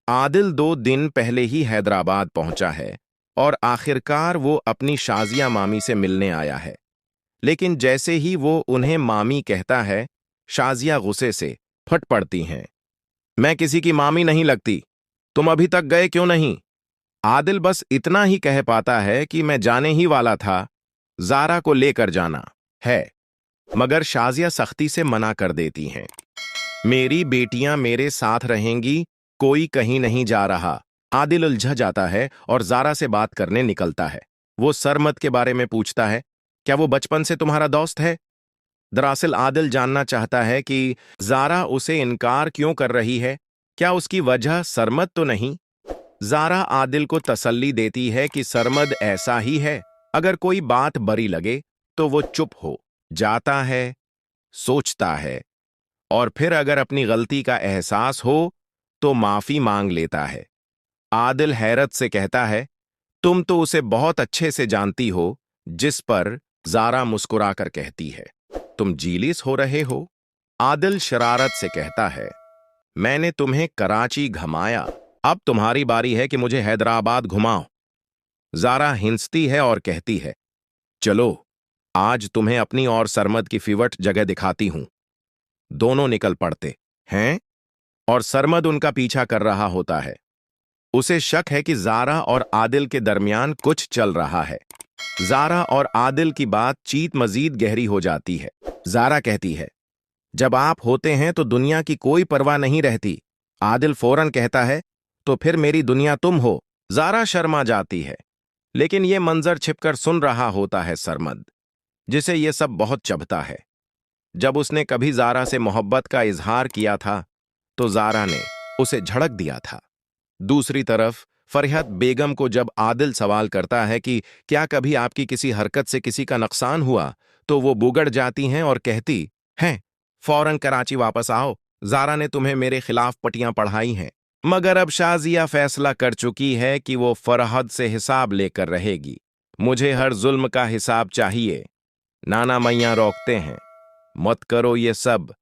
आदिल 2 दिन पहले ही हैदराबाद पहुंचा है और आखिरकार वो अपनी शाजिया मामी से मिलने आया है। लेकिन जैसे ही वो उन्हें मामी कहता है, शाजिया गुस्से से फट पड़ती हैं। मैं किसी की मामी नहीं लगती, तुम अभी तक गए क्यों नहीं? आदिल बस इतना ही कह पाता है कि मैं जाने ही वाला था, जारा को लेकर जाना है। मगर शाजिया सख्ती से मना कर देती हैं। मेरी बेटियां मेरे साथ रहेंगी, कोई कहीं नहीं जा रहा। आदिल उलझ जाता है और जारा से बात करने निकलता है। वो सरमद के बारे में पूछता है, क्या वो बचपन से तुम्हारा दोस्त है? दरअसल आदिल जानना चाहता है कि जारा उसे इनकार क्यों कर रही है। क्या उसकी वजह सरमद तो नहीं? जारा आदिल को तसल्ली देती है कि सरमद ऐसा ही है, अगर कोई बात बुरी लगे तो वो चुप हो जाता है, सोचता है और फिर अगर अपनी गलती का एहसास हो तो माफी मांग लेता है। आदिल हैरत से कहता है, तुम तो उसे बहुत अच्छे से जानती हो। जिस पर जारा मुस्कुराकर कहती है, तुम जीलिस हो रहे हो? आदिल शरारत से कहता है, मैंने तुम्हें कराची घुमाया, अब तुम्हारी बारी है कि मुझे हैदराबाद घुमाओ। जारा हिंसती है और कहती है, चलो आज तुम्हें अपनी और सरमद की फिवट जगह दिखाती हूं। दोनों निकल पड़ते हैं और सरमद उनका पीछा कर रहा होता है। उसे शक है कि जारा और आदिल के दरमियान कुछ चल रहा है। जारा और आदिल की बातचीत मजीद गहरी हो जाती है। जारा कहती है, जब आप होते हैं तो दुनिया की कोई परवाह नहीं रहती। आदिल फौरन कहता है, तो फिर मेरी दुनिया तुम हो। जारा शर्मा जाती है, लेकिन यह मंजर छिपकर सुन रहा होता है सरमद, जिसे यह सब बहुत चभता है। जब उसने कभी जारा से मोहब्बत का इजहार किया था तो जारा ने उसे झड़क दिया था। दूसरी तरफ फरहत बेगम को जब आदिल सवाल करता है कि क्या कभी आपकी किसी हरकत से किसी का नुकसान हुआ, तो वो बुगड़ जाती हैं और कहती हैं, फौरन कराची वापस आओ, जारा ने तुम्हें मेरे खिलाफ पटियां पढ़ाई हैं। मगर अब शाजिया फैसला कर चुकी है कि वो फरहत से हिसाब लेकर रहेगी। मुझे हर जुल्म का हिसाब चाहिए। नाना मैया रोकते हैं, मत करो ये सब,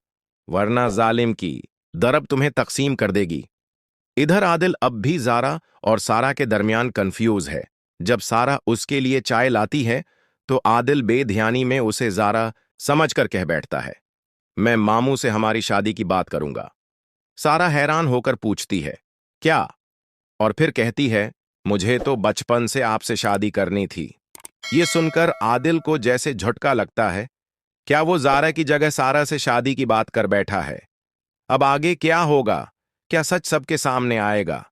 वरना जालिम की दरब तुम्हें तकसीम कर देगी। इधर आदिल अब भी जारा और सारा के दरमियान कंफ्यूज है। जब सारा उसके लिए चाय लाती है तो आदिल बेध्यानी में उसे जारा समझकर कह बैठता है, मैं मामू से हमारी शादी की बात करूंगा। सारा हैरान होकर पूछती है, क्या? और फिर कहती है, मुझे तो बचपन से आपसे शादी करनी थी। ये सुनकर आदिल को जैसे झटका लगता है। क्या वो जारा की जगह सारा से शादी की बात कर बैठा है? अब आगे क्या होगा? क्या सच सबके सामने आएगा?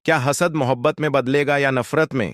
क्या हसद मोहब्बत में बदलेगा या नफरत में?